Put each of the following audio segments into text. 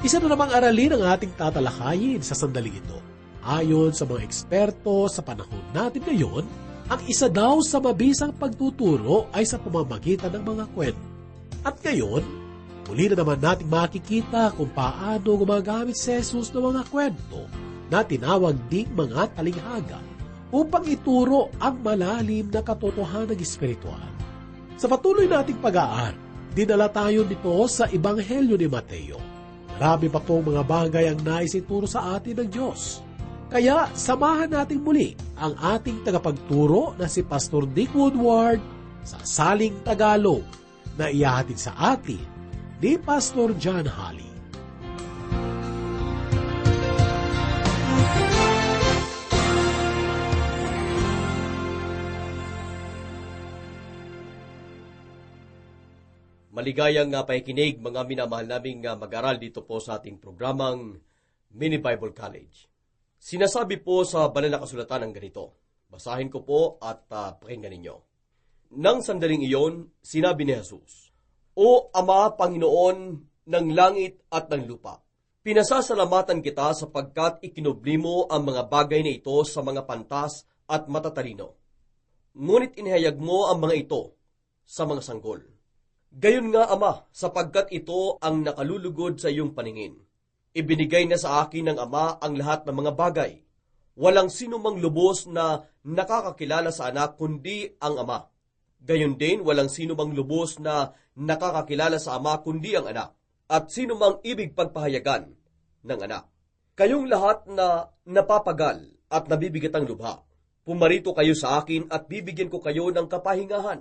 Isa na namang aralin ang ating tatalakayin sa sandaling ito. Ayon sa mga eksperto sa panahon natin ngayon, ang isa daw sa mabisang pagtuturo ay sa pamamagitan ng mga kwento. At ngayon, muli na naman nating makikita kung paano gumagamit si Jesus ng mga kwento na tinawag ding mga talinghaga upang ituro ang malalim na katotohanan espiritual. Sa patuloy nating pag-aaral, dinala tayo nito sa Ebanghelyo ni Mateo. Marami pa pong mga bagay ang nais ituro sa atin ng Diyos. Kaya samahan natin muli ang ating tagapagturo na si Pastor Nick Woodward sa Saling Tagalog na ihahatid sa atin ni Pastor John Holly. Maligayang pakikinig mga minamahal naming mag-aral dito po sa ating programang Mini Bible College. Sinasabi po sa banal na kasulatan ng ganito. Basahin ko po at pakinggan ninyo. Nang sandaling iyon, sinabi ni Jesus, O Ama Panginoon ng langit at ng lupa, pinasasalamatan kita sapagkat ikinubli mo ang mga bagay na ito sa mga pantas at matatalino. Ngunit inihayag mo ang mga ito sa mga sanggol. Gayon nga, Ama, sapagkat ito ang nakalulugod sa iyong paningin. Ibinigay na sa akin ng Ama ang lahat ng mga bagay. Walang sino mang lubos na nakakakilala sa anak kundi ang Ama. Gayon din, walang sino mang lubos na nakakakilala sa Ama kundi ang anak. At sino mang ibig pagpahayagan ng anak. Kayong lahat na napapagal at nabibigatang lubha, pumarito kayo sa akin at bibigyan ko kayo ng kapahingahan.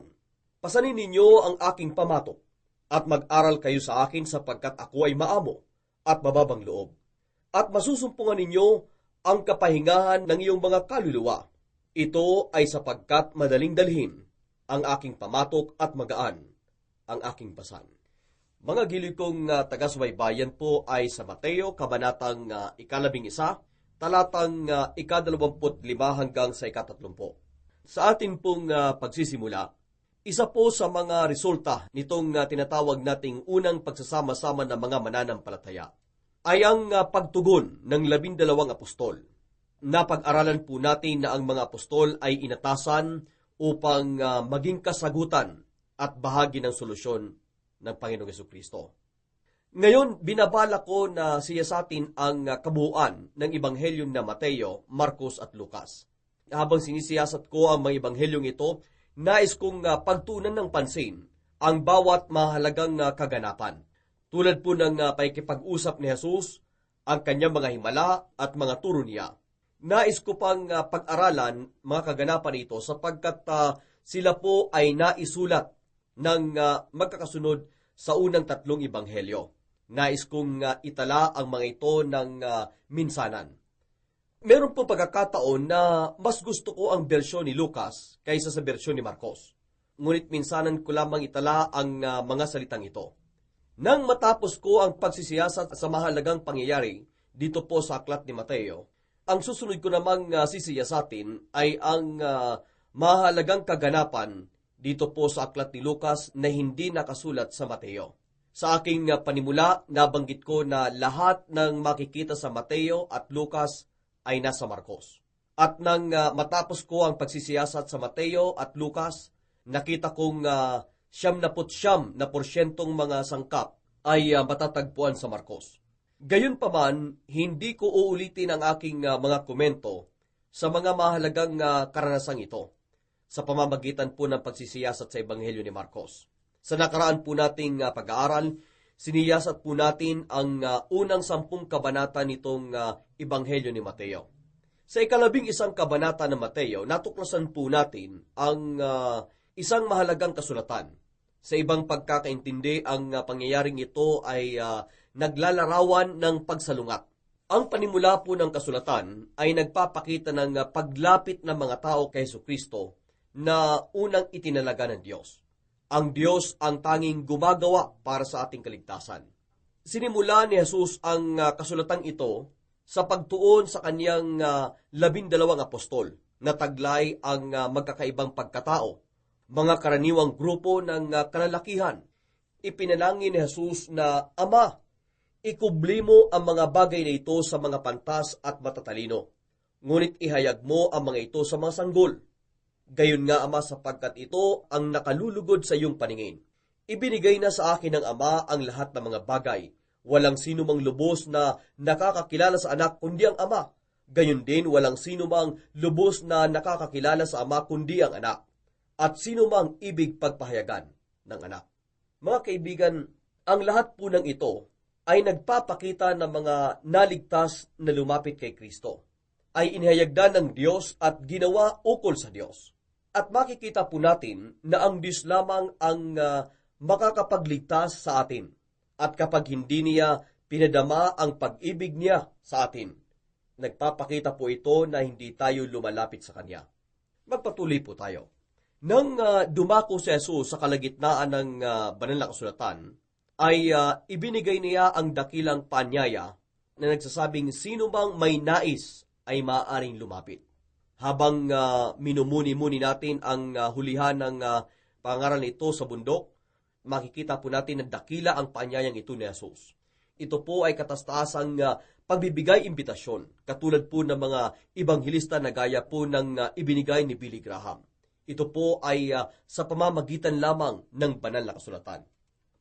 Pasanin ninyo ang aking pamatok at mag-aral kayo sa akin sapagkat ako ay maamo at mababang loob. At masusumpungan ninyo ang kapahingahan ng iyong mga kaluluwa. Ito ay sapagkat madaling dalhin ang aking pamatok at magaan ang aking pasan. Mga giliw kong taga-subaybayan po ay sa Mateo, kabanatang 11, talatang 25 hanggang sa 30. Sa atin pong pagsisimula, isa po sa mga resulta nitong tinatawag nating unang pagsasama-sama ng mga mananampalataya ay ang pagtugon ng 12 apostol. Napag-aralan po natin na ang mga apostol ay inatasan upang maging kasagutan at bahagi ng solusyon ng Panginoong Jesucristo. Ngayon, binabala ko na siyasatin ang kabuuan ng Ebanghelyo na Mateo, Marcos at Lucas. Habang sinisiyasat ko ang mga Ebanghelyong ito, nais kong pagtuunan ng pansin ang bawat mahalagang kaganapan. Tulad po ng pakikipag-usap ni Jesus, ang kanyang mga himala at mga turo niya. Nais ko pang pag-aralan mga kaganapan ito sapagkat sila po ay naisulat ng magkakasunod sa unang 3 ebanghelyo. Nais kong itala ang mga ito ng minsanan. Meron po pagkakataon na mas gusto ko ang bersyon ni Lucas kaysa sa bersyon ni Marcos. Ngunit minsanan ko lamang itala ang mga salitang ito. Nang matapos ko ang pagsisiyasat sa mahalagang pangyayari dito po sa aklat ni Mateo, ang susunod ko namang sisiyasatin ay ang mahalagang kaganapan dito po sa aklat ni Lucas na hindi nakasulat sa Mateo. Sa aking panimula, nabanggit ko na lahat ng makikita sa Mateo at Lucas ay nasa Marcos. At nang matapos ko ang pagsisiyasat sa Mateo at Lucas, nakita kong 99% mga sangkap ay matatagpuan sa Marcos. Gayunpaman, hindi ko uulitin ang aking mga komento sa mga mahalagang karanasang ito sa pamamagitan po ng pagsisiyasat sa Ebanghelyo ni Marcos. Sa nakaraan po nating pag-aaral, siniyasat po natin ang unang 10 kabanata nitong Ebanghelyo ni Mateo. Sa 11 kabanata ng Mateo, natuklasan po natin ang isang mahalagang kasulatan. Sa ibang pagkakaintindi, ang pangyayaring ito ay naglalarawan ng pagsalungat. Ang panimula po ng kasulatan ay nagpapakita ng paglapit ng mga tao kay Jesucristo na unang itinalaga ng Diyos. Ang Diyos ang tanging gumagawa para sa ating kaligtasan. Sinimula ni Jesus ang kasulatang ito sa pagtuon sa kanyang 12 apostol na taglay ang magkakaibang pagkatao, mga karaniwang grupo ng kalalakihan. Ipinalangin ni Jesus na, Ama, Ikubli mo ang mga bagay na ito sa mga pantas at matatalino, ngunit ihayag mo ang mga ito sa mga sanggol. Gayon nga, Ama, sapagkat ito ang nakalulugod sa iyong paningin. Ibinigay na sa akin ng Ama ang lahat ng mga bagay. Walang sino mang lubos na nakakakilala sa anak kundi ang Ama. Gayon din, walang sino mang lubos na nakakakilala sa Ama kundi ang anak. At sino mang ibig pagpahayagan ng anak. Mga kaibigan, ang lahat po ng ito ay nagpapakita ng mga naligtas na lumapit kay Kristo, ay inihayagdan ng Diyos at ginawa ukol sa Diyos. At makikita po natin na ang Diyos lamang ang makakapagligtas sa atin. At kapag hindi niya pinadama ang pag-ibig niya sa atin, nagpapakita po ito na hindi tayo lumalapit sa Kanya. Magpatuloy po tayo. Nang dumako si Jesus sa kalagitnaan ng banal na kasulatan, ay ibinigay niya ang dakilang paanyaya na nagsasabing sino bang may nais ay maaaring lumapit. Habang minumuni-muni natin ang hulihan ng pangaral nito sa bundok, makikita po natin na dakila ang paanyayang ito ni Jesus. Ito po ay katastasang pagbibigay imbitasyon, katulad po ng mga ibanghilista na gaya po ng ibinigay ni Billy Graham. Ito po ay sa pamamagitan lamang ng banal na kasulatan.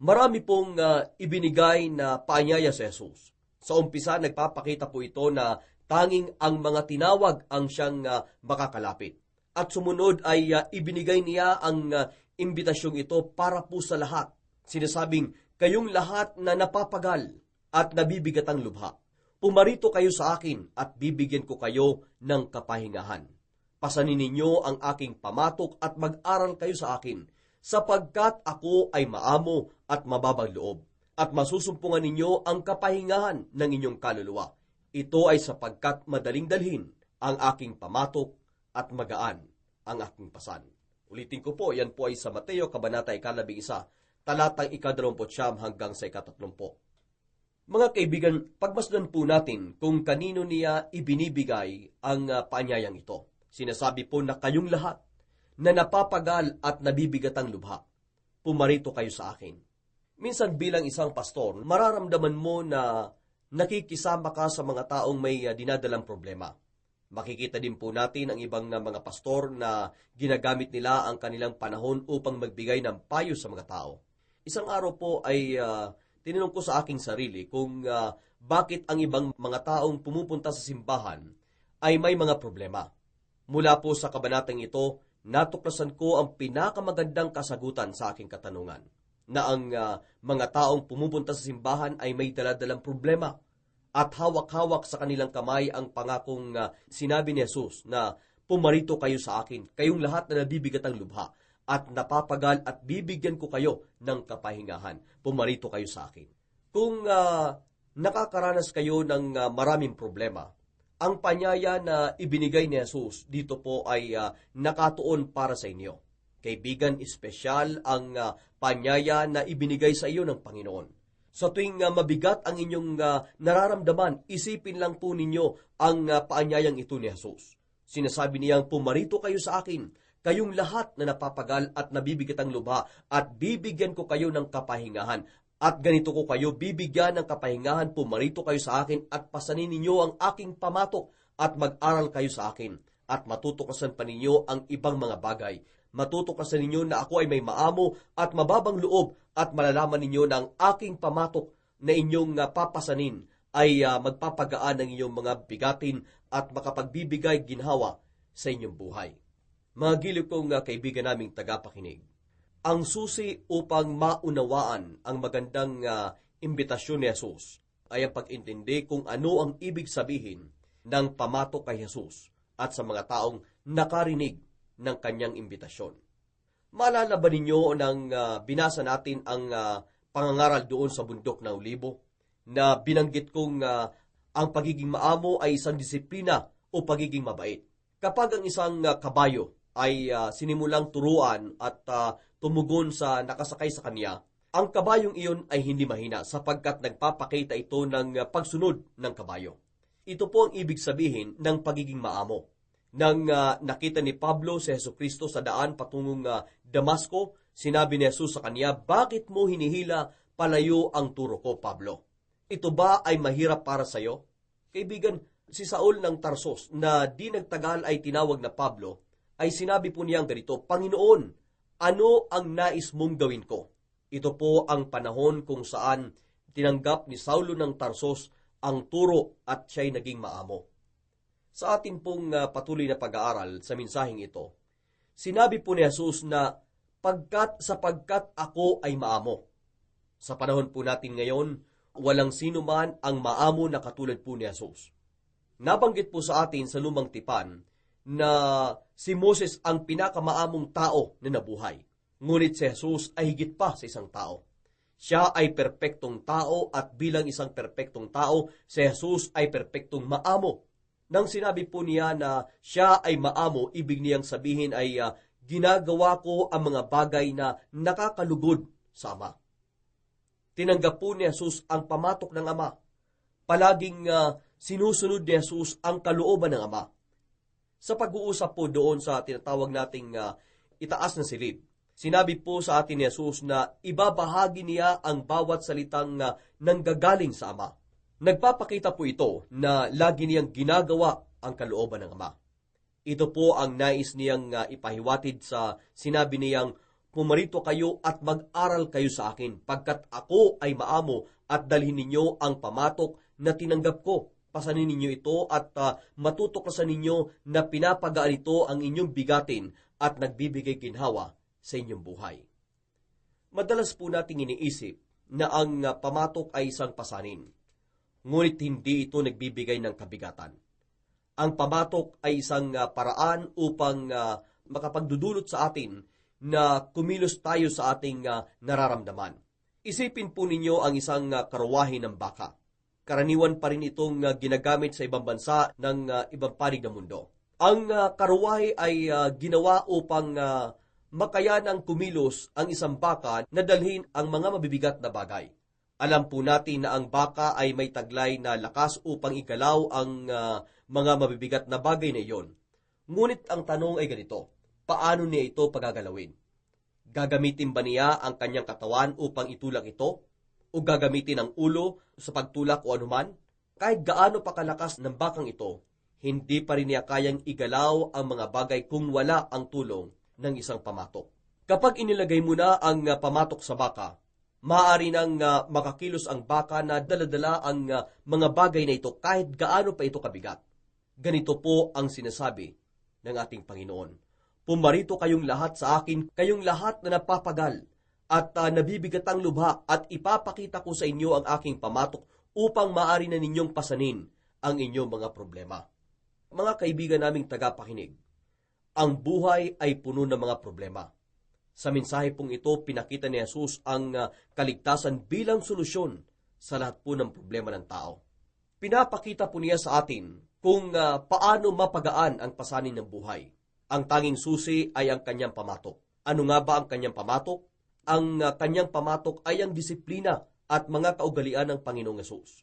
Marami pong ibinigay na paanyaya sa Jesus. Sa umpisa, nagpapakita po ito na tanging ang mga tinawag ang siyang makakalapit. At sumunod ay ibinigay niya ang imbitasyong ito para po sa lahat. Sinasabing, kayong lahat na napapagal at nabibigatang lubha, pumarito kayo sa akin at bibigyan ko kayo ng kapahingahan. Pasanin ninyo ang aking pamatok at mag-aral kayo sa akin, sapagkat ako ay maamo at mababang loob, at masusumpungan ninyo ang kapahingahan ng inyong kaluluwa. Ito ay sapagkat madaling dalhin ang aking pamatok at magaan ang aking pasan. Ulitin ko po, yan po ay sa Mateo, Kabanata 11, talatang 29 hanggang sa 30. Mga kaibigan, pagmasdan po natin kung kanino niya ibinibigay ang paanyayang ito. Sinasabi po na kayong lahat na napapagal at nabibigatang lubha, pumarito kayo sa akin. Minsan bilang isang pastor, mararamdaman mo na nakikisama ka sa mga taong may dinadalang problema. Makikita din po natin ang ibang mga pastor na ginagamit nila ang kanilang panahon upang magbigay ng payo sa mga tao. Isang araw po ay tinanong ko sa aking sarili kung bakit ang ibang mga taong pumupunta sa simbahan ay may mga problema. Mula po sa kabanatang ito, natuklasan ko ang pinakamagandang kasagutan sa aking katanungan, na ang mga taong pumupunta sa simbahan ay may daladalang problema at hawak-hawak sa kanilang kamay ang pangakong sinabi ni Jesus na pumarito kayo sa akin, kayong lahat na nabibigatang lubha at napapagal at bibigyan ko kayo ng kapahingahan. Pumarito kayo sa akin. Kung nakakaranas kayo ng maraming problema, ang panyaya na ibinigay ni Jesus dito po ay nakatuon para sa inyo. Kaibigan, espesyal ang panyaya na ibinigay sa iyo ng Panginoon. Sa tuwing mabigat ang inyong nararamdaman, isipin lang po ninyo ang paanyayang ito ni Jesus. Sinasabi niyang, pumarito kayo sa akin, kayong lahat na napapagal at nabibigatang lubha, at bibigyan ko kayo ng kapahingahan. At ganito ko kayo bibigyan ng kapahingahan, pumarito kayo sa akin at pasanin ninyo ang aking pamatok at mag-aral kayo sa akin. At matutuklasan pa ninyo ang ibang mga bagay. Matutuklasan ninyo na ako ay may maamo at mababang loob at malalaman ninyo na ang aking pamatok na inyong papasanin ay magpapagaan ng inyong mga bigatin at makapagbibigay ginhawa sa inyong buhay. Mga giliw kong kaibigan naming tagapakinig, ang susi upang maunawaan ang magandang imbitasyon ni Jesus ay ang pag-intindi kung ano ang ibig sabihin ng pamatok kay Jesus at sa mga taong nakarinig ng kanyang imbitasyon. Maalala ba ninyo nang binasa natin ang pangangaral doon sa bundok ng Olibo na binanggit kong ang pagiging maamo ay isang disiplina o pagiging mabait? Kapag ang isang kabayo ay sinimulang turuan at tumugon sa nakasakay sa kanya, ang kabayong iyon ay hindi mahina sapagkat nagpapakita ito ng pagsunod ng kabayo. Ito po ang ibig sabihin ng pagiging maamo. Nang nakita ni Pablo si Jesucristo sa daan patungong Damasco, sinabi ni Jesus sa kanya, bakit mo hinihila palayo ang turo ko, Pablo? Ito ba ay mahirap para sa iyo? Kaibigan, si Saul ng Tarsos na di nagtagal ay tinawag na Pablo, ay sinabi po niyang ganito, Panginoon, ano ang nais mong gawin ko? Ito po ang panahon kung saan tinanggap ni Saulo ng Tarsos ang turo at siya'y naging maamo. Sa atin pong patuloy na pag-aaral sa mensaheng ito, sinabi po ni Jesus na sapagkat ako ay maamo. Sa panahon po natin ngayon, walang sino man ang maamo na katulad po ni Jesus. Nabanggit po sa atin sa Lumang Tipan na si Moses ang pinakamaamong tao na nabuhay. Ngunit si Jesus ay higit pa sa isang tao. Siya ay perpektong tao at bilang isang perpektong tao, si Jesus ay perpektong maamo. Nang sinabi po niya na siya ay maamo, ibig niyang sabihin ay ginagawa ko ang mga bagay na nakakalugod sa Ama. Tinanggap po ni Jesus ang pamatok ng Ama. Palaging sinusunod ni Jesus ang kalooban ng Ama. Sa pag-uusap po doon sa tinatawag nating itaas na silid, sinabi po sa atin ni Jesus na ibabahagi niya ang bawat salitang nanggagaling sa Ama. Nagpapakita po ito na lagi niyang ginagawa ang kalooban ng Ama. Ito po ang nais niyang ipahiwatid sa sinabi niyang, Pumarito kayo at mag-aral kayo sa akin, pagkat ako ay maamo at dalhin ninyo ang pamatok na tinanggap ko. Pasanin ninyo ito at matutuklasan ninyo na pinapagaan ito ang inyong bigatin at nagbibigay ginhawa sa inyong buhay. Madalas po nating iniisip na ang pamatok ay isang pasanin, ngunit hindi ito nagbibigay ng kabigatan. Ang pamatok ay isang paraan upang makapagdudulot sa atin na kumilos tayo sa ating nararamdaman. Isipin po ninyo ang isang karwahe ng baka. Karaniwan pa rin itong ginagamit sa ibang bansa ng ibang panig ng mundo. Ang karwahe ay ginawa upang makayanang kumilos ang isang baka na dalhin ang mga mabibigat na bagay. Alam po natin na ang baka ay may taglay na lakas upang igalaw ang mga mabibigat na bagay na iyon. Ngunit ang tanong ay ganito, paano niya ito pagagalawin? Gagamitin ba niya ang kanyang katawan upang itulak ito? O gagamitin ang ulo sa pagtulak o anuman? Kahit gaano pa kalakas ng bakang ito, hindi pa rin niya kayang igalaw ang mga bagay kung wala ang tulong ng isang pamatok. Kapag inilagay mo na ang pamatok sa baka, maaari nang makakilos ang baka na daladala ang mga bagay na ito kahit gaano pa ito kabigat. Ganito po ang sinasabi ng ating Panginoon. Pumarito kayong lahat sa akin, kayong lahat na napapagal at nabibigatang lubha at ipapakita ko sa inyo ang aking pamatok upang maaari na ninyong pasanin ang inyong mga problema. Mga kaibigan naming tagapakinig, ang buhay ay puno ng mga problema. Sa mensahe pong ito, pinakita ni Jesus ang kaligtasan bilang solusyon sa lahat po ng problema ng tao. Pinapakita po niya sa atin kung paano mapagaan ang pasanin ng buhay. Ang tanging susi ay ang kanyang pamatok. Ano nga ba ang kanyang pamatok? Ang kanyang pamatok ay ang disiplina at mga kaugalian ng Panginoong Hesus.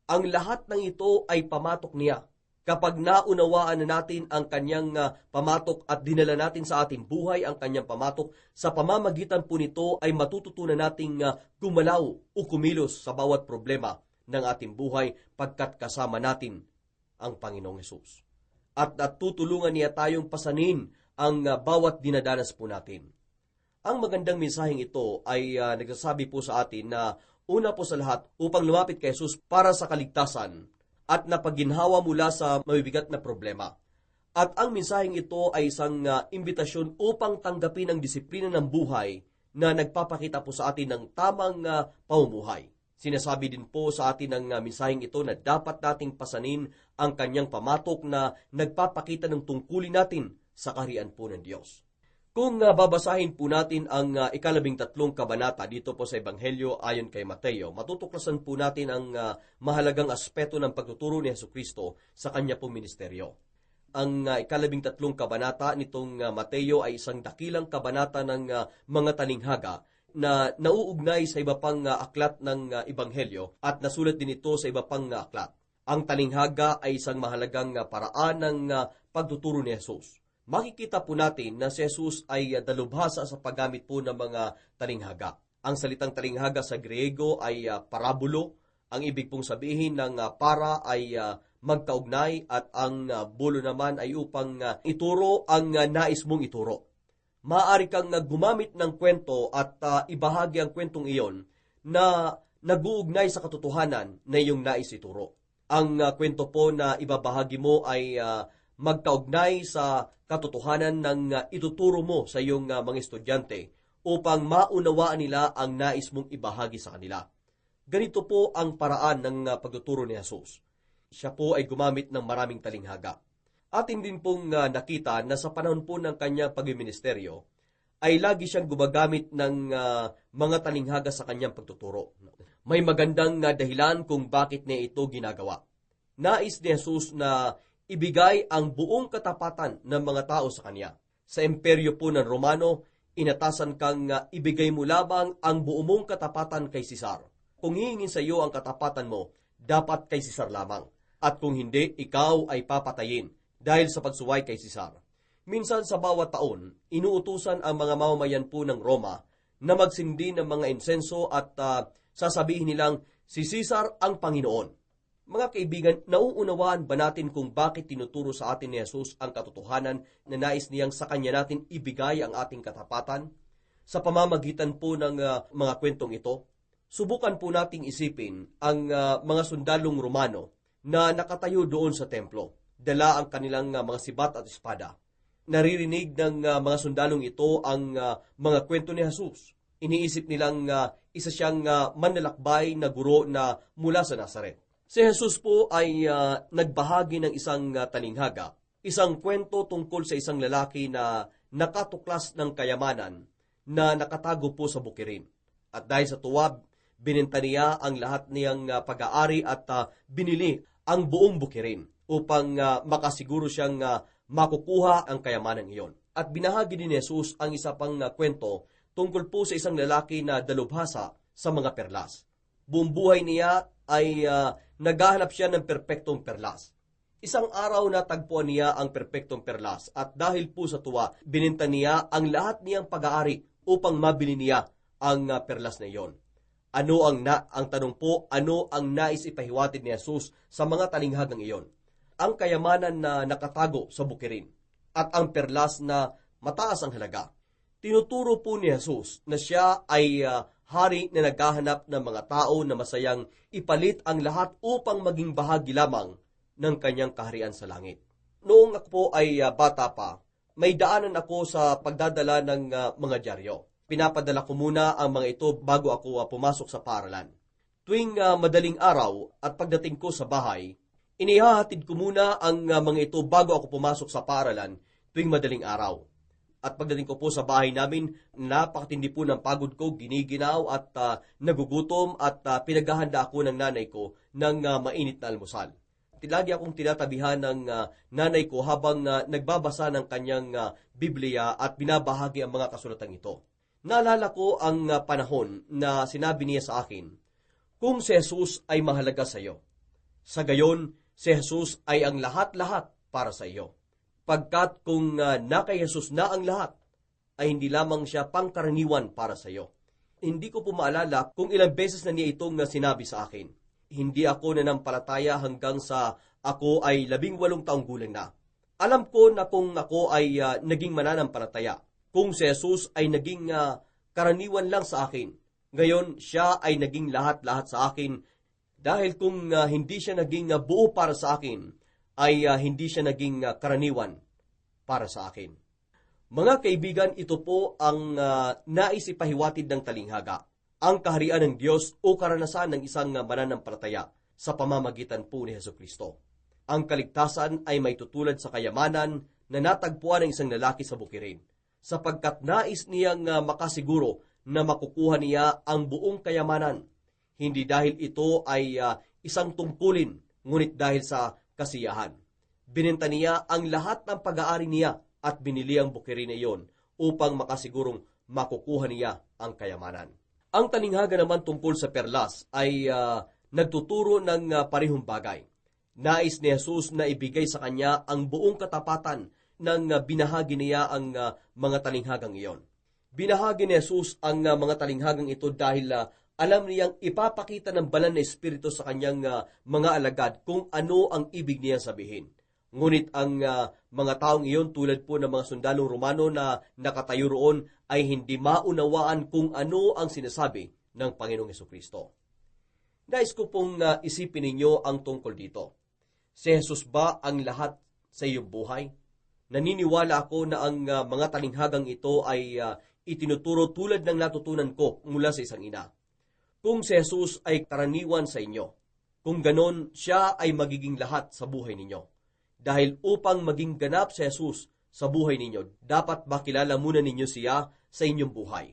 Ang lahat ng ito ay pamatok niya. Kapag naunawaan na natin ang kanyang pamatok at dinala natin sa ating buhay ang kanyang pamatok, sa pamamagitan po nito ay matututunan nating gumalaw o kumilos sa bawat problema ng ating buhay pagkat kasama natin ang Panginoong Hesus. At tutulungan niya tayong pasanin ang bawat dinadanas po natin. Ang magandang mensaheng ito ay nagsasabi po sa atin na una po sa lahat upang lumapit kay Jesus para sa kaligtasan at napaginhawa mula sa mabibigat na problema. At ang mensaheng ito ay isang imbitasyon upang tanggapin ang disiplina ng buhay na nagpapakita po sa atin ng tamang pamumuhay. Sinasabi din po sa atin ng mensaheng ito na dapat nating pasanin ang kanyang pamatok na nagpapakita ng tungkulin natin sa kaharian po ng Diyos. Kung babasahin po natin ang 13 kabanata dito po sa Ebanghelyo ayon kay Mateo, matutuklasan po natin ang mahalagang aspeto ng pagtuturo ni Jesucristo sa kanya pong ministeryo. Ang 13 kabanata nitong Mateo ay isang dakilang kabanata ng mga talinghaga na nauugnay sa iba pang aklat ng Ebanghelyo at nasulat din ito sa iba pang aklat. Ang talinghaga ay isang mahalagang paraan ng pagtuturo ni Jesus. Makikita po natin na si Jesus ay dalubhasa sa paggamit po ng mga talinghaga. Ang salitang talinghaga sa Griego ay parabulo Ang ibig pong sabihin ng para ay magkaugnay at ang bulo naman ay upang ituro ang nais mong ituro. Maaari kang gumamit ng kwento at ibahagi ang kwentong iyon na nag-uugnay sa katotohanan na iyong nais ituro. Ang kwento po na ibabahagi mo ay magkaugnay sa katotohanan ng ituturo mo sa iyong mga estudyante upang maunawaan nila ang nais mong ibahagi sa kanila. Ganito po ang paraan ng pagtuturo ni Jesus. Siya po ay gumamit ng maraming talinghaga. Atin din pong nakita na sa panahon po ng kanyang pagministeryo, ay lagi siyang gumagamit ng mga talinghaga sa kanyang pagtuturo. May magandang dahilan kung bakit niya ito ginagawa. Nais ni Jesus na ibigay ang buong katapatan ng mga tao sa kanya. Sa imperyo po ng Romano, inatasan kang ibigay mo lamang ang buong mong katapatan kay Cesar. Kung hihingin sa iyo ang katapatan mo, dapat kay Cesar lamang. At kung hindi, ikaw ay papatayin dahil sa pagsuway kay Cesar. Minsan sa bawat taon, inuutusan ang mga mamamayan po ng Roma na magsindi ng mga insenso at sasabihin nilang si Cesar ang Panginoon. Mga kaibigan, nauunawaan ba natin kung bakit tinuturo sa atin ni Jesus ang katotohanan na nais niyang sa kanya natin ibigay ang ating katapatan? Sa pamamagitan po ng mga kwentong ito, subukan po nating isipin ang mga sundalong Romano na nakatayo doon sa templo. Dala ang kanilang mga sibat at espada. Naririnig ng mga sundalong ito ang mga kwento ni Jesus. Iniisip nilang isa siyang manlalakbay na guro na mula sa Nazaret. Si Jesus po ay nagbahagi ng isang talinghaga, isang kwento tungkol sa isang lalaki na nakatuklas ng kayamanan na nakatago po sa bukirin. At dahil sa tuwa, binenta niya ang lahat niyang pag-aari at binili ang buong bukirin upang makasiguro siyang makukuha ang kayamanan iyon. At binahagi ni Jesus ang isa pang kwento tungkol po sa isang lalaki na dalubhasa sa mga perlas. Buong buhay niya ay naghahanap siya ng perpektong perlas. Isang araw natagpuan niya ang perpektong perlas at dahil po sa tuwa, bininta niya ang lahat niyang pag-aari upang mabili niya ang perlas na iyon. Ang tanong po, ano ang nais ipahiwatig ni Jesus sa mga talinghagang iyon? Ang kayamanan na nakatago sa bukirin at ang perlas na mataas ang halaga. Tinuturo po ni Jesus na siya ay hari na naghahanap ng mga tao na masayang ipalit ang lahat upang maging bahagi lamang ng kanyang kaharian sa langit. Noong ako po ay bata pa, may daanan ako sa pagdadala ng mga dyaryo. Pinapadala ko muna ang mga ito bago ako pumasok sa paaralan. Tuwing madaling araw at pagdating ko sa bahay, inihahatid ko muna ang mga ito bago ako pumasok sa paaralan tuwing madaling araw. At pagdating ko po sa bahay namin, napakatindi po ng pagod ko, giniginaw at nagugutom at pinaghahanda ako ng nanay ko ng mainit na almusal. Lagi akong tinatabihan ng nanay ko habang nagbabasa ng kanyang Biblia at binabahagi ang mga kasulatang ito. Naalala ko ang panahon na sinabi niya sa akin, kung si Jesus ay mahalaga sa iyo, sa gayon, si Jesus ay ang lahat-lahat para sa iyo. Pagkat kung na kay Jesus na ang lahat, ay hindi lamang siya pangkaraniwan para sa iyo. Hindi ko po maalala kung ilang beses na niya itong sinabi sa akin. Hindi ako nanampalataya hanggang sa ako ay 18 taong gulang na. Alam ko na kung ako ay naging mananampalataya, kung si Jesus ay naging karaniwan lang sa akin, ngayon siya ay naging lahat-lahat sa akin, dahil kung hindi siya naging buo para sa akin, ay hindi siya naging karaniwan para sa akin. Mga kaibigan, ito po ang nais ipahiwatid ng talinghaga, ang kaharian ng Diyos o karanasan ng isang mananampalataya sa pamamagitan po ni Jesucristo. Ang kaligtasan ay may tutulad sa kayamanan na natagpuan ng isang lalaki sa bukirin, sapagkat nais niyang makasiguro na makukuha niya ang buong kayamanan, hindi dahil ito ay isang tungkulin, ngunit dahil sa kasiyahan. Binenta niya ang lahat ng pag-aari niya at binili ang bukirin na iyon upang makasigurong makukuha niya ang kayamanan. Ang talinghaga naman tungkol sa perlas ay nagtuturo ng parehong bagay. Nais ni Jesus na ibigay sa kanya ang buong katapatan nang binahagi niya ang mga talinghagang iyon. Binahagi ni Jesus ang mga talinghagang ito dahil Alam niyang ipapakita ng banal na Espiritu sa kanyang mga alagad kung ano ang ibig niya sabihin. Ngunit ang mga taong iyon, tulad po ng mga sundalong Romano na nakatayo roon, ay hindi maunawaan kung ano ang sinasabi ng Panginoong Hesukristo. Nais ko pong isipin ninyo ang tungkol dito. Si Jesus ba ang lahat sa iyong buhay? Naniniwala ako na ang mga talinghagang ito ay itinuturo tulad ng natutunan ko mula sa isang ina. Kung si Jesus ay karaniwan sa inyo, kung ganon, siya ay magiging lahat sa buhay ninyo. Dahil upang maging ganap si Jesus sa buhay ninyo, dapat makilala muna ninyo siya sa inyong buhay.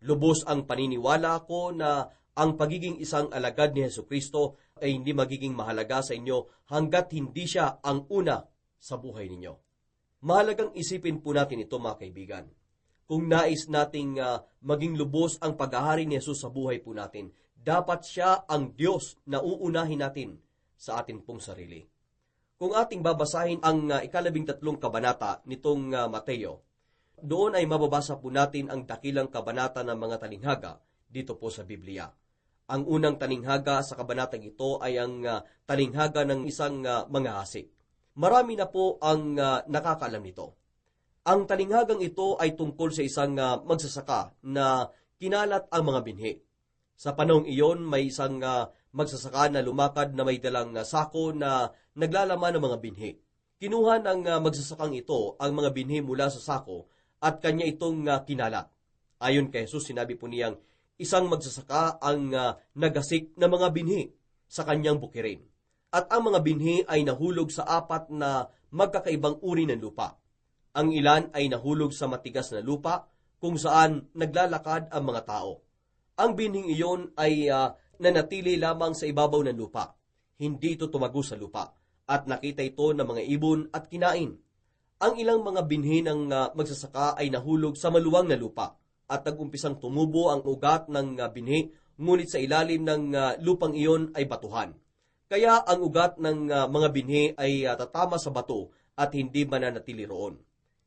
Lubos ang paniniwala ko na ang pagiging isang alagad ni Hesukristo ay hindi magiging mahalaga sa inyo hanggat hindi siya ang una sa buhay ninyo. Mahalagang isipin po natin ito, mga kaibigan. Kung nais nating maging lubos ang paghahari ni Jesus sa buhay po natin, dapat siya ang Diyos na uunahin natin sa atin pong sarili. Kung ating babasahin ang 13 kabanata nitong Mateo, doon ay mababasa po natin ang dakilang kabanata ng mga talinghaga dito po sa Biblia. Ang unang talinghaga sa kabanatang ito ay ang talinghaga ng isang manghahasik. Marami na po ang nakakaalam nito. Ang talinghagang ito ay tungkol sa isang magsasaka na kinalat ang mga binhi. Sa panahong iyon, may isang magsasaka na lumakad na may dalang sako na naglalaman ng mga binhi. Kinuha ng magsasakang ito ang mga binhi mula sa sako at kanya itong kinalat. Ayon kay Jesus, sinabi po niyang isang magsasaka ang nagasik na mga binhi sa kanyang bukirin. At ang mga binhi ay nahulog sa 4 na magkakaibang uri ng lupa. Ang ilan ay nahulog sa matigas na lupa kung saan naglalakad ang mga tao. Ang binhing iyon ay nanatili lamang sa ibabaw ng lupa. Hindi ito tumago sa lupa at nakita ito ng mga ibon at kinain. Ang ilang mga binhi ng magsasaka ay nahulog sa maluwang na lupa at nag-umpisang tumubo ang ugat ng binhi, ngunit sa ilalim ng lupang iyon ay batuhan. Kaya ang ugat ng mga binhi ay tatama sa bato at hindi mananatili roon.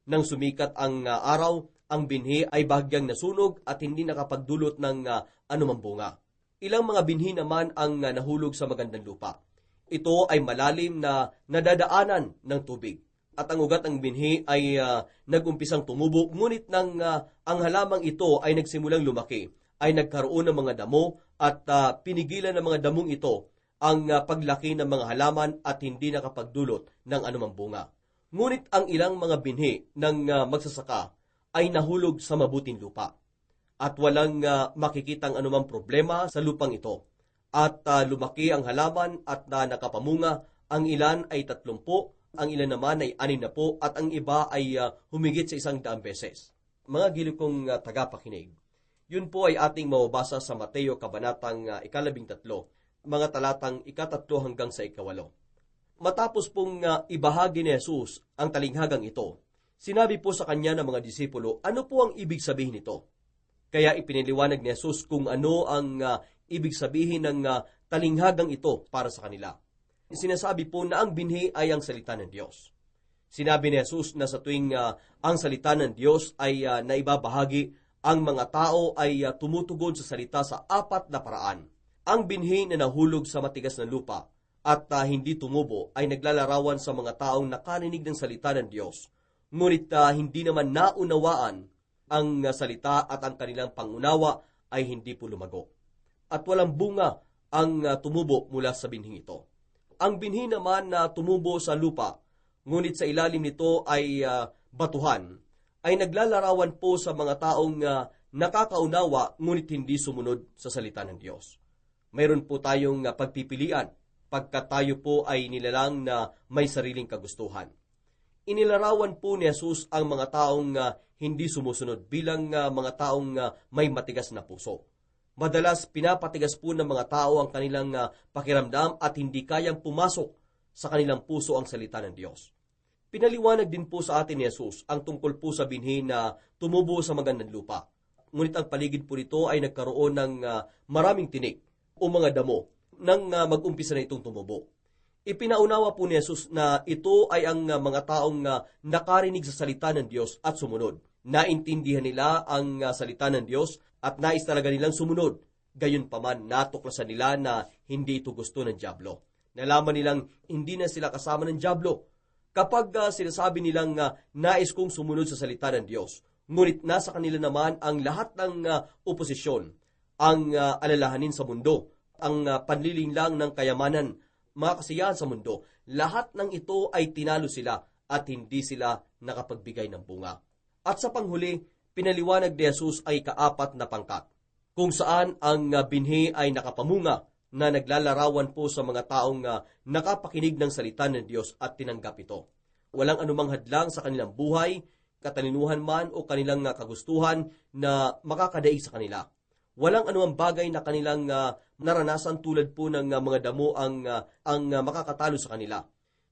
Nang sumikat ang araw, ang binhi ay bahagyang nasunog at hindi nakapagdulot ng anumang bunga. Ilang mga binhi naman ang nahulog sa magandang lupa. Ito ay malalim na nadadaanan ng tubig. At ang ugat ng binhi ay nag-umpisang tumubo, ngunit nang ang halamang ito ay nagsimulang lumaki, ay nagkaroon ng mga damo at pinigilan ng mga damong ito ang paglaki ng mga halaman at hindi nakapagdulot ng anumang bunga. Ngunit ang ilang mga binhi ng magsasaka ay nahulog sa mabuting lupa at walang makikitang anumang problema sa lupang ito. At lumaki ang halaman at nakapamunga, ang ilan ay 30, ang ilan naman ay 60 at ang iba ay humigit sa 100 beses. Mga giliw kong tagapakinig, yun po ay ating mababasa sa Mateo kabanatang 13, mga talatang 1 hanggang sa 8. Matapos pong ibahagi ni Jesus ang talinghagang ito, sinabi po sa kanya ng mga disipulo, ano po ang ibig sabihin nito? Kaya ipiniliwanag ni Jesus kung ano ang ibig sabihin ng talinghagang ito para sa kanila. Sinasabi po na ang binhi ay ang salita ng Diyos. Sinabi ni Jesus na sa tuwing ang salita ng Diyos ay naibabahagi, ang mga tao ay tumutugon sa salita sa 4 na paraan. Ang binhi na nahulog sa matigas na lupa at hindi tumubo ay naglalarawan sa mga taong nakarinig ng salita ng Diyos, ngunit hindi naman naunawaan ang salita at ang kanilang pangunawa ay hindi po lumago. At walang bunga ang tumubo mula sa binhing ito. Ang binhi naman na tumubo sa lupa, ngunit sa ilalim nito ay batuhan, ay naglalarawan po sa mga taong nakakaunawa ngunit hindi sumunod sa salita ng Diyos. Mayroon po tayong pagpipilian pagkat tayo po ay nilalang na may sariling kagustuhan. Inilarawan po ni Jesus ang mga taong hindi sumusunod bilang mga taong may matigas na puso. Madalas pinapatigas po ng mga tao ang kanilang pakiramdam at hindi kayang pumasok sa kanilang puso ang salita ng Diyos. Pinaliwanag din po sa atin ni Jesus ang tungkol po sa binhi na tumubo sa magandang lupa. Ngunit ang paligid po nito ay nagkaroon ng maraming tinik o mga damo nang mag-umpisa na itong tumubo. Ipinaunawa po ni Jesus na ito ay ang mga taong nakarinig sa salita ng Diyos at sumunod. Naintindihan nila ang salita ng Diyos at nais talaga nilang sumunod. Gayunpaman, natuklasan nila na hindi ito gusto ng dyablo. Nalaman nilang hindi na sila kasama ng dyablo. Kapag sinasabi nilang nais kong sumunod sa salita ng Diyos, ngunit nasa kanila naman ang lahat ng oposisyon, ang alalahanin sa mundo, ang panliling lang ng kayamanan, mga kasiyahan sa mundo, lahat ng ito ay tinalo sila at hindi sila nakapagbigay ng bunga. At sa panghuli, pinaliwanag ni Jesus ay kaapat na pangkat, kung saan ang binhi ay nakapamunga na naglalarawan po sa mga taong nakapakinig ng salita ng Diyos at tinanggap ito. Walang anumang hadlang sa kanilang buhay, katalinuhan man o kanilang kagustuhan na makakadaig sa kanila. Walang anumang bagay na kanilang naranasan tulad po ng mga damo ang makakatalo sa kanila.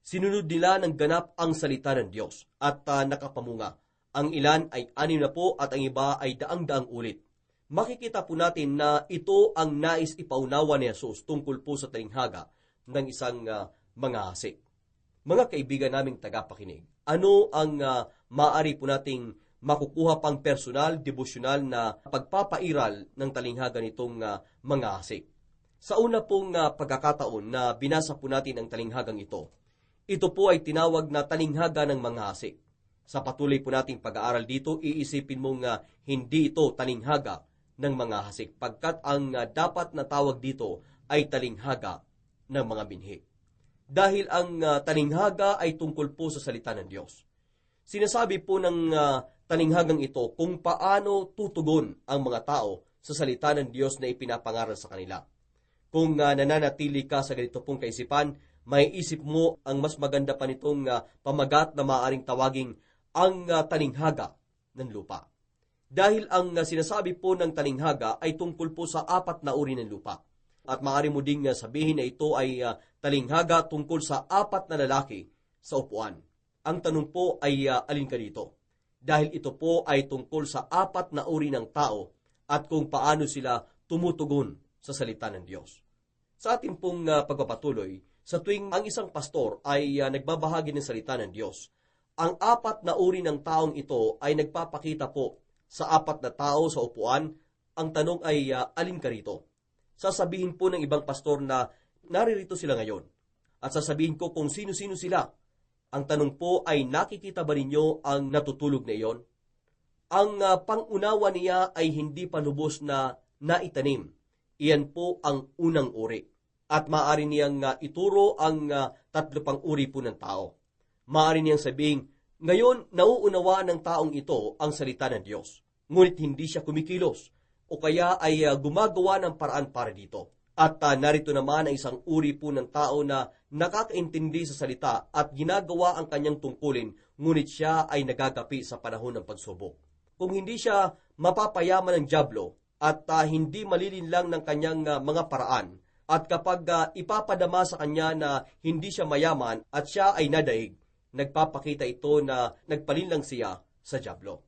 Sinunod nila ng ganap ang salita ng Diyos at nakapamunga. Ang ilan ay 6 na po at ang iba ay daang-daang ulit. Makikita po natin na ito ang nais ipaunawa ni Jesus tungkol po sa talinghaga ng isang manghahasik. Mga kaibigan naming tagapakinig, ano ang maaari po nating makukuha pang personal, devosyonal na pagpapairal ng talinghaga nitong manghahasik? Sa una pong pagkakataon na binasa po natin ang talinghagang ito, ito po ay tinawag na talinghaga ng manghahasik. Sa patuloy po nating pag-aaral dito, iisipin mong hindi ito talinghaga ng manghahasik, pagkat ang dapat na tawag dito ay talinghaga ng mga binhi. Dahil ang talinghaga ay tungkol po sa salita ng Diyos. Sinasabi po ng talinghagang ito kung paano tutugon ang mga tao sa salita ng Diyos na ipinapangaral sa kanila. Kung nananatili ka sa ganito pong kaisipan, may isip mo ang mas maganda pa nitong pamagat na maaaring tawaging ang talinghaga ng lupa. Dahil ang sinasabi po ng talinghaga ay tungkol po sa 4 na uri ng lupa. At maaari mo ding sabihin na ito ay talinghaga tungkol sa 4 na lalaki sa upuan. Ang tanong po ay alin ka dito? Dahil ito po ay tungkol sa 4 na uri ng tao at kung paano sila tumutugon sa salita ng Diyos. Sa ating pong pagpapatuloy, sa tuwing ang isang pastor ay nagbabahagi ng salita ng Diyos, ang 4 na uri ng taong ito ay nagpapakita po sa 4 na tao sa upuan. Ang tanong ay alin ka rito? Sasabihin po ng ibang pastor na naririto sila ngayon. At sasabihin ko kung sino-sino sila. Ang tanong po ay nakikita ba ninyo ang natutulog na iyon? Ang pangunawa niya ay hindi pa lubos na naitanim. Iyan po ang unang uri. At maaari niyang ituro ang 3 pang uri po ng tao. Maaari niyang sabihin, ngayon nauunawaan ng taong ito ang salita ng Diyos. Ngunit hindi siya kumikilos o kaya ay gumagawa ng paraan para dito. At narito naman ang isang uri po ng tao na nakakaintindi sa salita at ginagawa ang kanyang tungkulin, ngunit siya ay nagagapi sa panahon ng pagsubok. Kung hindi siya mapapayaman ng dyablo at hindi malilinlang ng kanyang mga paraan, at kapag ipapadama sa kanya na hindi siya mayaman at siya ay nadaig, nagpapakita ito na nagpalinlang siya sa dyablo.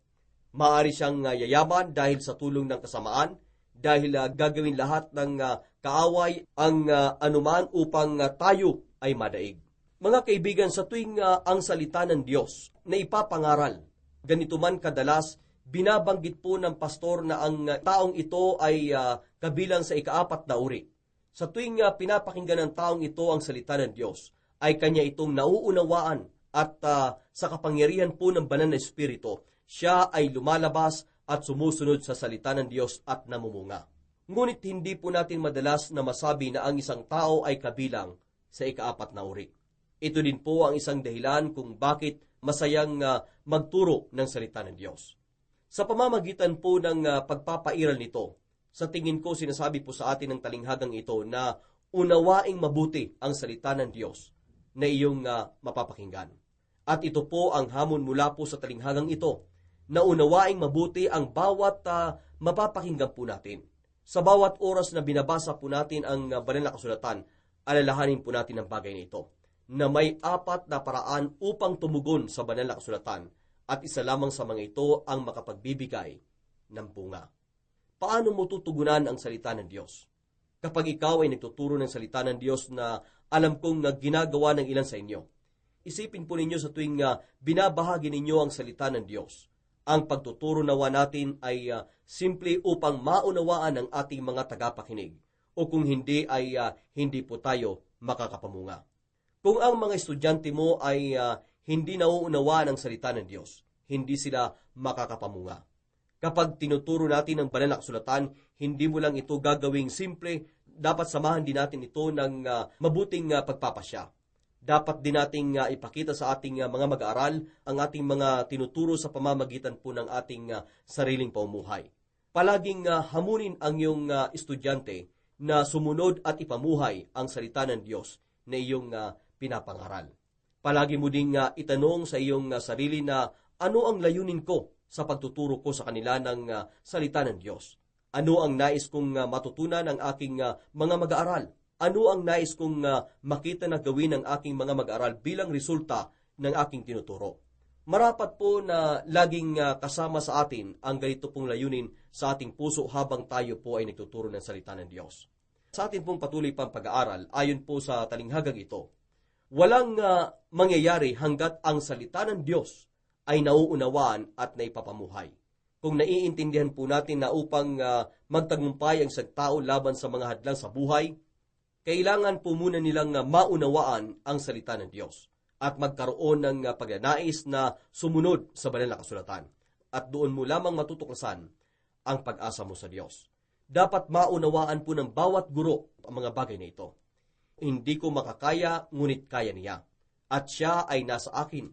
Maaari siyang yayaman dahil sa tulong ng kasamaan, dahil gagawin lahat ng kaaway ang anuman upang tayo ay madaig. Mga kaibigan, sa tuwing ang salita ng Diyos na ipapangaral, ganito man kadalas, binabanggit po ng pastor na ang taong ito ay kabilang sa 4 na uri. Sa tuwing pinapakinggan ng taong ito ang salita ng Diyos, ay kanya itong nauunawaan at sa kapangyarihan po ng banal na Espiritu, siya ay lumalabas at sumusunod sa salita ng Diyos at namumunga. Ngunit hindi po natin madalas na masabi na ang isang tao ay kabilang sa 4 na uri. Ito din po ang isang dahilan kung bakit masayang magturo ng salita ng Diyos. Sa pamamagitan po ng pagpapairal nito, sa tingin ko sinasabi po sa atin ng talinghagang ito na unawaing mabuti ang salita ng Diyos na iyong mapapakinggan. At ito po ang hamon mula po sa talinghagang ito, na unawaing mabuti ang bawat mapapakinggan po natin. Sa bawat oras na binabasa po natin ang banal na kasulatan, alalahanin po natin ang bagay na ito, na may 4 na paraan upang tumugon sa banal na kasulatan, at isa lamang sa mga ito ang makapagbibigay ng bunga. Paano mo tutugunan ang salita ng Diyos? Kapag ikaw ay nagtuturo ng salita ng Diyos na alam kong ginagawa ng ilan sa inyo, isipin po ninyo sa tuwing binabahagi ninyo ang salita ng Diyos. Ang pagtuturo nawa natin ay simple upang maunawaan ng ating mga tagapakinig, o kung hindi ay hindi po tayo makakapamunga. Kung ang mga estudyante mo ay hindi nauunawaan ang salita ng Diyos, hindi sila makakapamunga. Kapag tinuturo natin ang banal na kasulatan, hindi mo lang ito gagawing simple, dapat samahan din natin ito ng mabuting pagpapasya. Dapat din nating ipakita sa ating mga mag-aaral ang ating mga tinuturo sa pamamagitan po ng ating sariling pamumuhay. Palaging hamunin ang iyong estudyante na sumunod at ipamuhay ang salita ng Diyos na iyong pinapangaral. Palagi mo ding itanong sa iyong sarili na ano ang layunin ko sa pagtuturo ko sa kanila ng salita ng Diyos. Ano ang nais kong matutunan ng aking mga mag-aaral? Ano ang nais kong makita na gawin ng aking mga mag-aaral bilang resulta ng aking tinuturo? Marapat po na laging kasama sa atin ang ganito pong layunin sa ating puso habang tayo po ay nagtuturo ng salita ng Diyos. Sa ating pong patuloy pang pag-aaral, ayon po sa talinghagang ito, walang mangyayari hanggat ang salita ng Diyos ay nauunawaan at naipapamuhay. Kung naiintindihan po natin na upang magtagumpay ang isang tao laban sa mga hadlang sa buhay, kailangan po muna nilang maunawaan ang salita ng Diyos at magkaroon ng pagnanais na sumunod sa banal na kasulatan. At doon mo lamang matutuklasan ang pag-asa mo sa Diyos. Dapat maunawaan po ng bawat guro ang mga bagay na ito. Hindi ko makakaya, ngunit kaya niya. At siya ay nasa akin,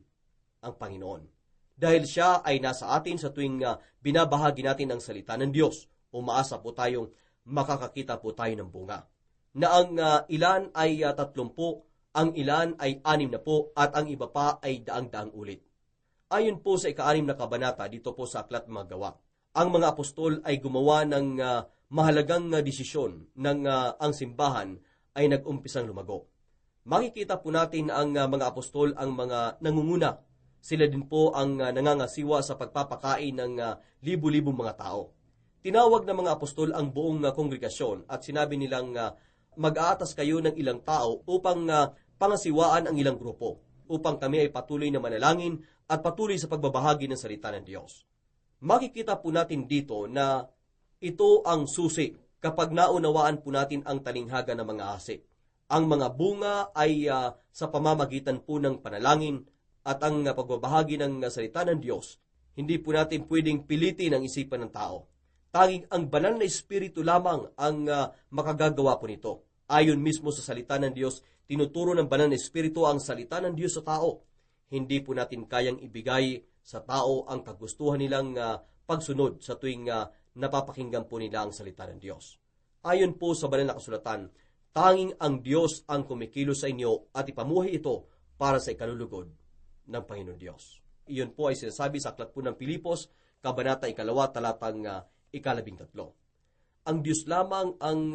ang Panginoon. Dahil siya ay nasa atin sa tuwing binabahagi natin ang salita ng Diyos, umaasa po tayong makakakita po tayo ng bunga. Na ang ilan ay 30, ang ilan ay 60, at ang iba pa ay 100 ulit. Ayon po sa ika-6 na kabanata dito po sa Aklat Mga Gawa, ang mga apostol ay gumawa ng mahalagang desisyon nang ang simbahan ay nag-umpisang lumago. Makikita po natin ang mga apostol ang mga nangunguna. Sila din po ang nangangasiwa sa pagpapakain ng libu-libong mga tao. Tinawag ng mga apostol ang buong kongregasyon at sinabi nilang mag-aatas kayo ng ilang tao upang pangasiwaan ang ilang grupo, upang kami ay patuloy na manalangin at patuloy sa pagbabahagi ng salita ng Diyos. Makikita po natin dito na ito ang susi kapag naunawaan po natin ang talinghaga ng mga hasi. Ang mga bunga ay sa pamamagitan po ng panalangin at ang pagbabahagi ng salita ng Diyos. Hindi po natin pwedeng pilitin ang isipan ng tao. Tanging ang banal na Espiritu lamang ang makagagawa po nito. Ayon mismo sa salita ng Diyos, tinuturo ng banal na Espiritu ang salita ng Diyos sa tao. Hindi po natin kayang ibigay sa tao ang kagustuhan nilang pagsunod sa tuwing napapakinggan po nila ang salita ng Diyos. Ayon po sa banal na kasulatan, tanging ang Diyos ang kumikilos sa inyo at ipamuhay ito para sa ikalulugod ng Panginoon Diyos. Iyon po ay sinasabi sa Aklat po ng Pilipos, Kabanata 2, talatang 13. Ang Diyos lamang ang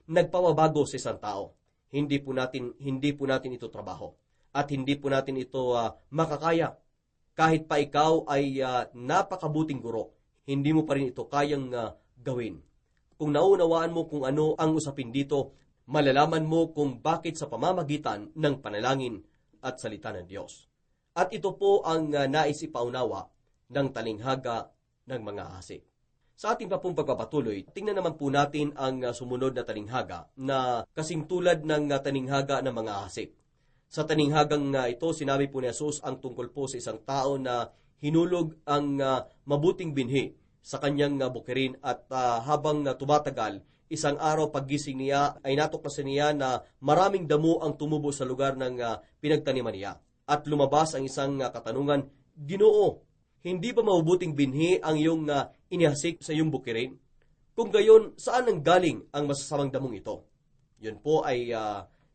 nagpapabago sa isang tao. Hindi po natin ito trabaho at hindi po natin ito makakaya. Kahit pa ikaw ay napakabuting guro, hindi mo pa rin ito kayang gawin. Kung naunawaan mo kung ano ang usapin dito, malalaman mo kung bakit sa pamamagitan ng panalangin at salita ng Diyos. At ito po ang nais ipaunawa ng talinghaga ng mga hasi. Sa ating pa pong pagpapatuloy, tingnan naman po natin ang sumunod na talinghaga na kasing tulad ng talinghaga ng mga hasi. Sa talinghagang ito, sinabi po ni Jesus ang tungkol po sa isang tao na hinulog ang mabuting binhi sa kanyang bukirin at habang tumatagal, isang araw paggising niya ay natuklasan niya na maraming damo ang tumubo sa lugar ng pinagtaniman niya. At lumabas ang isang katanungan, Ginoo, hindi ba mabubuting binhi ang iyong inihasik sa iyong bukirin? Kung gayon, saan ang galing ang masasamang damong ito? Yun po ay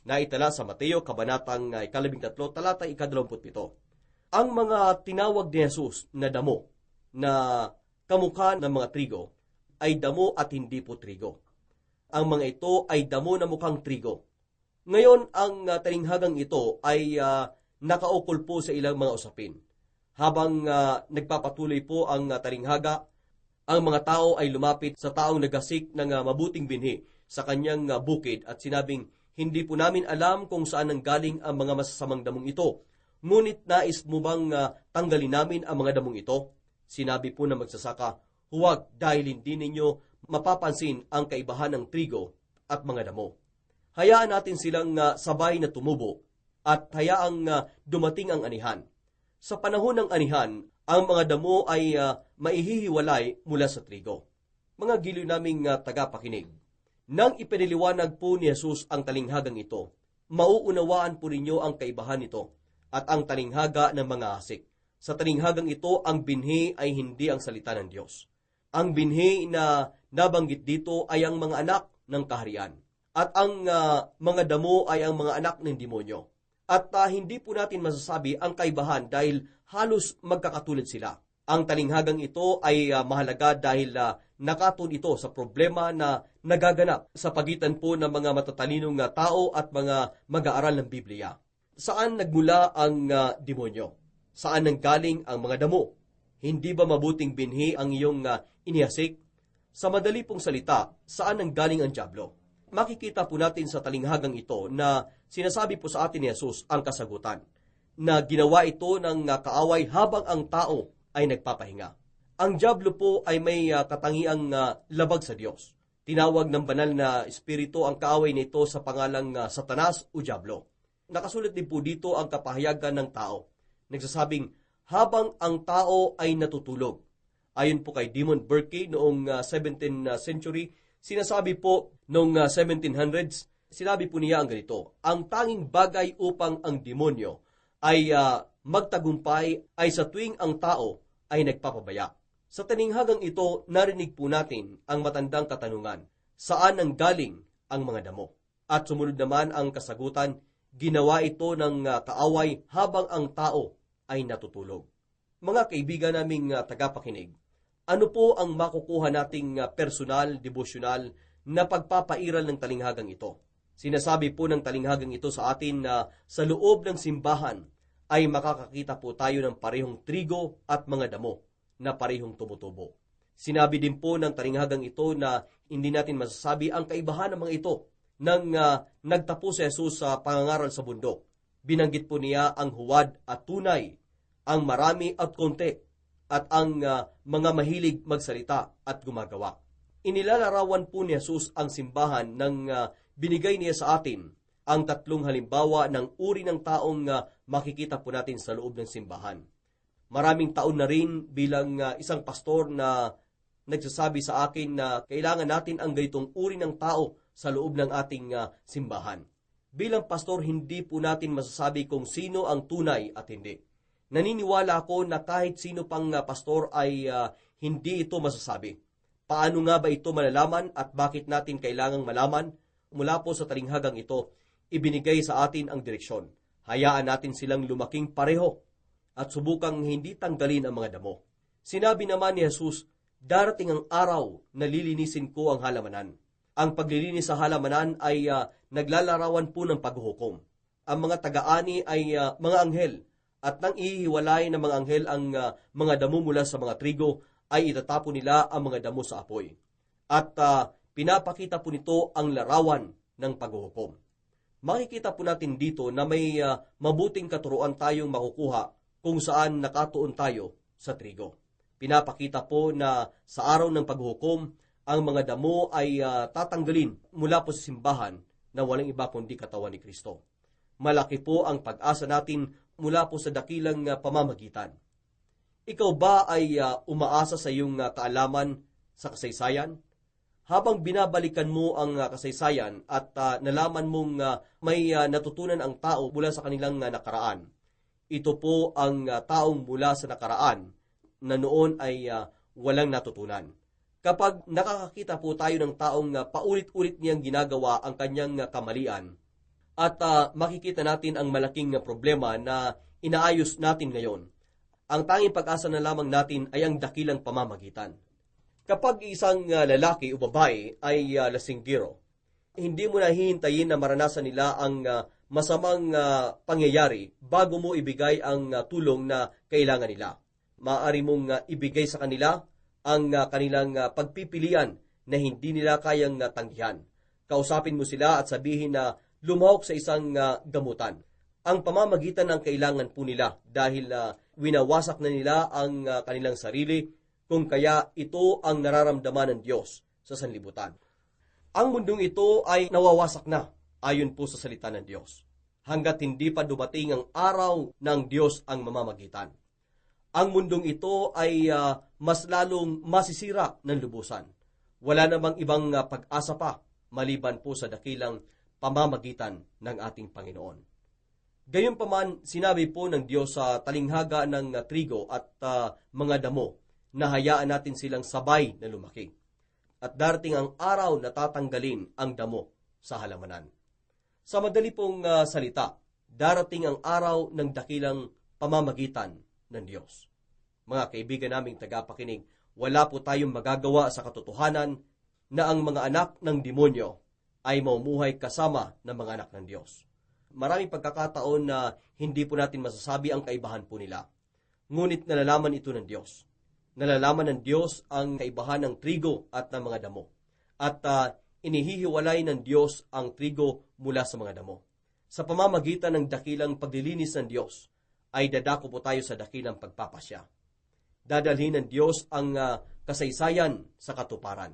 naitala sa Mateo, Kabanatang 13, talatang 27. Ang mga tinawag ni Jesus na damo, na kamukha ng mga trigo, ay damo at hindi po trigo. Ang mga ito ay damo na mukhang trigo. Ngayon, ang talinghagang ito ay nakaukol po sa ilang mga usapin. Habang nagpapatuloy po ang talinghaga, ang mga tao ay lumapit sa taong nagasik ng mabuting binhi sa kanyang bukid at sinabing, hindi po namin alam kung saan nanggaling ang mga masasamang damong ito. Ngunit nais mo bang tanggalin namin ang mga damong ito? Sinabi po ng magsasaka, huwag dahil hindi ninyo mapapansin ang kaibahan ng trigo at mga damo. Hayaan natin silang sabay na tumubo at hayaang dumating ang anihan. Sa panahon ng anihan, ang mga damo ay maihihiwalay mula sa trigo. Mga giliw naming tagapakinig, nang ipiniliwanag po ni Jesus ang talinghagang ito, mauunawaan po ninyo ang kaibahan nito at ang talinghaga ng mga asik. Sa talinghagang ito, ang binhi ay hindi ang salita ng Diyos. Ang binhi na nabanggit dito ay ang mga anak ng kaharian. At ang mga damo ay ang mga anak ng demonyo. At hindi po natin masasabi ang kaibahan dahil halos magkakatulad sila. Ang talinghagang ito ay mahalaga dahil nakatun ito sa problema na nagaganap sa pagitan po ng mga matatalinong tao at mga mag-aaral ng Biblia. Saan nagmula ang demonyo? Saan nanggaling ang mga damo? Hindi ba mabuting binhi ang iyong inihasik? Sa madali pong salita, saan nanggaling ang dyablo? Makikita po natin sa talinghagang ito na sinasabi po sa atin ni Jesus ang kasagutan, na ginawa ito ng kaaway habang ang tao ay nagpapahinga. Ang dyablo po ay may katangiang labag sa Diyos. Tinawag ng banal na espiritu ang kaaway nito sa pangalang Satanas o dyablo. Nakasulat din po dito ang kapahayagan ng tao. Nagsasabing, habang ang tao ay natutulog. Ayon po kay Demon Burke noong 17th century, sinasabi po noong 1700s, sinabi po niya ang ganito, ang tanging bagay upang ang demonyo ay magtagumpay ay sa tuwing ang tao ay nagpapabaya. Sa talinghagang ito, narinig po natin ang matandang katanungan, saan nanggaling ang mga damo? At sumunod naman ang kasagutan, ginawa ito ng kaaway habang ang tao ay natutulog. Mga kaibigan naming tagapakinig, ano po ang makukuha nating personal, devosyonal na pagpapairal ng talinghagang ito? Sinasabi po ng talinghagang ito sa atin na sa loob ng simbahan ay makakakita po tayo ng parehong trigo at mga damo na parehong tumutubo. Sinabi din po ng talinghagang ito na hindi natin masasabi ang kaibahan ng mga ito nang nagtapos si Jesus sa pangangaral sa bundok. Binanggit po niya ang huwad at tunay, ang marami at konti, at ang mga mahilig magsalita at gumagawa. Inilalarawan po ni Jesus ang simbahan nang binigay niya sa atin ang tatlong halimbawa ng uri ng taong makikita po natin sa loob ng simbahan. Maraming taon na rin bilang isang pastor na nagsasabi sa akin na kailangan natin ang ganitong uri ng tao sa loob ng ating simbahan. Bilang pastor, hindi po natin masasabi kung sino ang tunay at hindi. Naniniwala ako na kahit sino pang pastor ay hindi ito masasabi. Paano nga ba ito malalaman at bakit natin kailangang malaman? Mula po sa talinghagang ito, ibinigay sa atin ang direksyon. Hayaan natin silang lumaking pareho at subukang hindi tanggalin ang mga damo. Sinabi naman ni Jesus, darating ang araw na lilinisin ko ang halamanan. Ang paglilinis sa halamanan ay naglalarawan po ng paghuhukom. Ang mga taga-ani ay mga anghel, at nang ihiwalay ng mga anghel ang mga damo mula sa mga trigo, ay itatapon nila ang mga damo sa apoy. At pinapakita po nito ang larawan ng paghuhukom. Makikita po natin dito na may mabuting katuruan tayong makukuha kung saan nakatuon tayo sa trigo. Pinapakita po na sa araw ng paghuhukom, ang mga damo ay tatanggalin mula po sa simbahan na walang iba kundi katawan ni Kristo. Malaki po ang pag-asa natin mula po sa dakilang pamamagitan. Ikaw ba ay umaasa sa iyong kaalaman sa kasaysayan? Habang binabalikan mo ang kasaysayan at nalaman mong may natutunan ang tao mula sa kanilang nakaraan, ito po ang taong mula sa nakaraan na noon ay walang natutunan. Kapag nakakakita po tayo ng taong paulit-ulit niyang ginagawa ang kanyang kamalian at makikita natin ang malaking problema na inaayos natin ngayon, ang tanging pag-asa na lamang natin ay ang dakilang pamamagitan. Kapag isang lalaki o babae ay lasinggero, hindi mo na hihintayin na maranasan nila ang masamang pangyayari bago mo ibigay ang tulong na kailangan nila. Maaari mong ibigay sa kanila ang kanilang pagpipilian na hindi nila kayang tanggihan. Kausapin mo sila at sabihin na lumahok sa isang gamutan. Ang pamamagitan ng kailangan po nila dahil winawasak na nila ang kanilang sarili, kung kaya ito ang nararamdaman ng Diyos sa sanlibutan. Ang mundong ito ay nawawasak na ayon po sa salita ng Diyos, hanggat hindi pa dumating ang araw ng Diyos ang mamamagitan. Ang mundong ito ay mas lalong masisira ng lubusan. Wala namang ibang pag-asa pa maliban po sa dakilang pamamagitan ng ating Panginoon. Gayunpaman, sinabi po ng Diyos sa talinghaga ng trigo at mga damo na hayaan natin silang sabay na lumaki. At darating ang araw na tatanggalin ang damo sa halamanan. Sa madali pong salita, darating ang araw ng dakilang pamamagitan ng Diyos. Mga kaibigan naming tagapakinig, wala po tayong magagawa sa katotohanan na ang mga anak ng demonyo ay mamumuhay kasama ng mga anak ng Diyos. Maraming pagkakataon na hindi po natin masasabi ang kaibahan po nila. Ngunit nalalaman ito ng Diyos. Nalalaman ng Diyos ang kaibahan ng trigo at ng mga damo. At inihihiwalay ng Diyos ang trigo mula sa mga damo. Sa pamamagitan ng dakilang paglilinis ng Diyos, ay dadako po tayo sa dakilang pagpapasya. Dadalhin ng Diyos ang kasaysayan sa katuparan.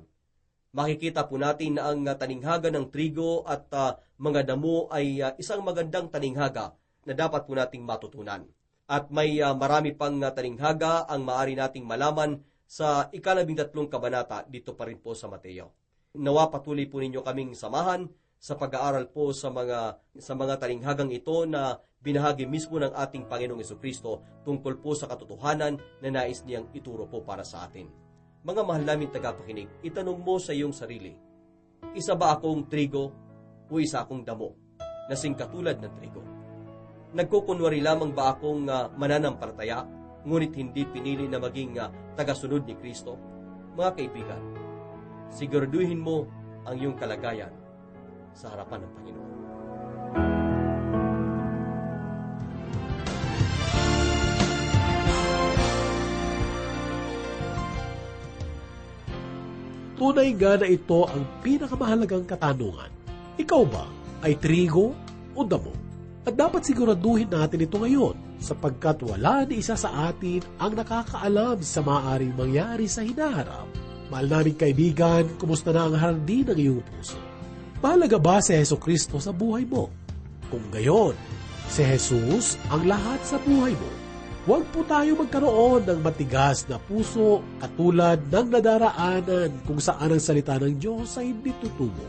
Makikita po natin na ang talinghaga ng trigo at mga damo ay isang magandang talinghaga na dapat po nating matutunan. At may marami pang talinghaga ang maaari nating malaman sa 13 kabanata dito pa rin po sa Mateo. Nawa patuloy po ninyo kaming samahan sa pag-aaral po sa mga talinghagang ito na binahagi mismo ng ating Panginoong Jesucristo tungkol po sa katotohanan na nais niyang ituro po para sa atin. Mga mahal naming tagapakinig, itanong mo sa iyong sarili, isa ba akong trigo o isa akong damo na singkatulad ng trigo? Nagkukunwari lamang ba akong mananampalataya, ngunit hindi pinili na maging tagasunod ni Kristo? Mga kaibigan, siguraduhin mo ang iyong kalagayan sa harapan ng Panginoon. Tunay nga na ito ang pinakamahalagang katanungan. Ikaw ba ay trigo o damo? At dapat siguraduhin natin ito ngayon sapagkat wala ni isa sa atin ang nakakaalam sa maaaring mangyari sa hinaharap. Mahal naming kaibigan, kumusta na ang hardin ng iyong puso? Mahalaga ba si Jesucristo sa buhay mo? Kung gayon, si Jesus ang lahat sa buhay mo. Huwag po tayo magkaroon ng matigas na puso katulad ng nadaraanan kung saan ang salita ng Diyos ay hindi tutubo.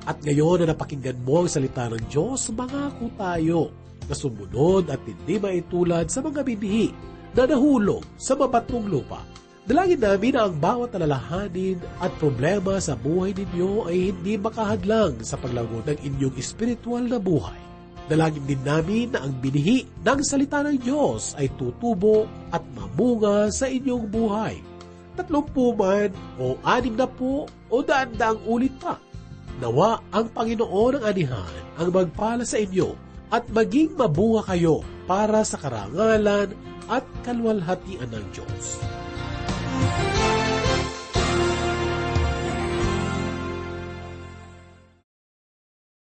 At ngayon na napakinggan mo ang salita ng Diyos, mangako tayo na sumunod at hindi maitulad sa mga binhi na nahulog sa mabatong lupa. Dalangin namin na ang bawat alalahanin at problema sa buhay ninyo ay hindi makahadlang sa paglago ng inyong espiritual na buhay. Dalangin din namin na ang binhi ng salita ng Diyos ay tutubo at mamunga sa inyong buhay. 30 man o 60 o 100 ulit pa. Nawa ang Panginoon ng anihan ang magpala sa inyo at maging mabunga kayo para sa karangalan at kalwalhatian ng Diyos.